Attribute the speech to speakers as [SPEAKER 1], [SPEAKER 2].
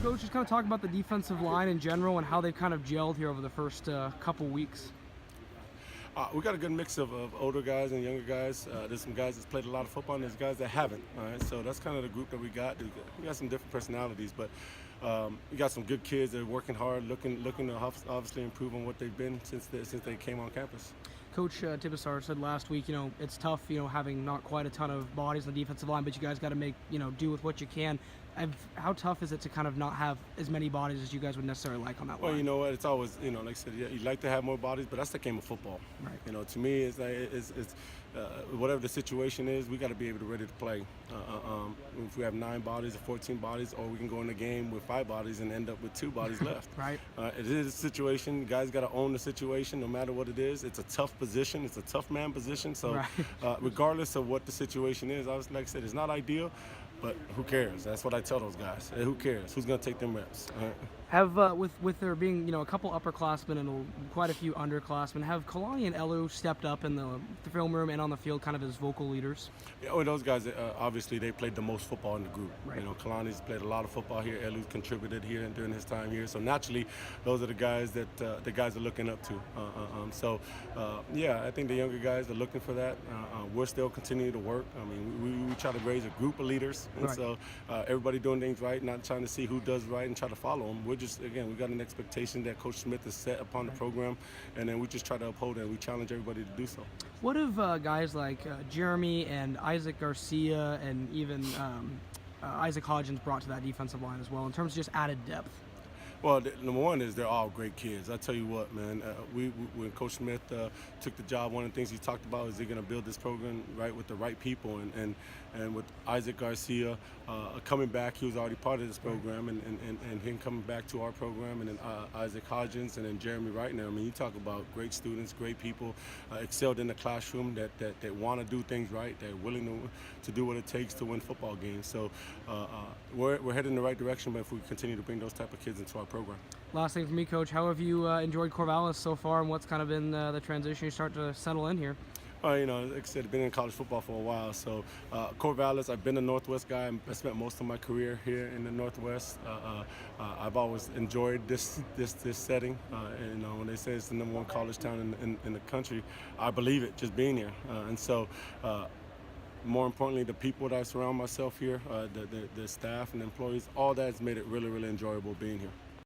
[SPEAKER 1] Coach, just kind of talk about the defensive line in general and how they've kind of gelled here over the first couple weeks.
[SPEAKER 2] We got a good mix of older guys and younger guys. There's some guys that's played a lot of football, and there's guys that haven't. All right, so that's kind of the group that we got. We got some different personalities, but we got some good kids that are working hard, looking to obviously improve on what they've been since they came on campus.
[SPEAKER 1] Coach Tibisar said last week, it's tough, having not quite a ton of bodies on the defensive line, but you guys got to make, do with what you can. How tough is it to kind of not have as many bodies as you guys would necessarily like on that line?
[SPEAKER 2] Well, you know what? It's always, like I said, you like to have more bodies, but that's the game of football.
[SPEAKER 1] Right.
[SPEAKER 2] To me, it's whatever the situation is, we got to be able to ready to play. If we have 9 bodies or 14 bodies, or we can go in the game with 5 bodies and end up with 2 bodies left.
[SPEAKER 1] Right.
[SPEAKER 2] It is a situation. Guys got to own the situation, no matter what it is. It's a tough position. It's a tough man position. So,
[SPEAKER 1] right.
[SPEAKER 2] Regardless of what the situation is, like I said, it's not ideal. But who cares? That's what I tell those guys. Hey, who cares? Who's going to take them reps?
[SPEAKER 1] Have with there being a couple upperclassmen and quite a few underclassmen, have Kalani and Elu stepped up in the film room and on the field, kind of as vocal leaders?
[SPEAKER 2] Yeah, well, those guys obviously they played the most football in the group.
[SPEAKER 1] Right.
[SPEAKER 2] Kalani's played a lot of football here. Elu's contributed here and during his time here. So naturally, those are the guys that the guys are looking up to. I think the younger guys are looking for that. We're still continuing to work. I mean, we try to raise a group of leaders, and
[SPEAKER 1] right.
[SPEAKER 2] So everybody doing things right, not trying to see who does right and try to follow them. We got an expectation that Coach Smith has set upon the program, and then we just try to uphold it, and we challenge everybody to do so.
[SPEAKER 1] What have guys like Jeremy and Isaac Garcia and even Isaac Hodgins brought to that defensive line as well, in terms of just added depth?
[SPEAKER 2] Well, number one is they're all great kids. I tell you what, man, when Coach Smith took the job, one of the things he talked about is they're going to build this program right with the right people. And with Isaac Garcia coming back, he was already part of this program, and him coming back to our program, and then Isaac Hodgins and then Jeremy Reitner. I mean, you talk about great students, great people, excelled in the classroom, that want to do things right, they're willing to do what it takes to win football games. So we're heading in the right direction, but if we continue to bring those type of kids into our program.
[SPEAKER 1] Last thing for me, Coach, how have you enjoyed Corvallis so far, and what's kind of been the transition you start to settle in here?
[SPEAKER 2] Like I said, I've been in college football for a while. So Corvallis, I've been a Northwest guy. I spent most of my career here in the Northwest. I've always enjoyed this setting. When they say it's the #1 college town in the country, I believe it, just being here. More importantly, the people that I surround myself here, the staff and the employees, all that has made it really, really enjoyable being here.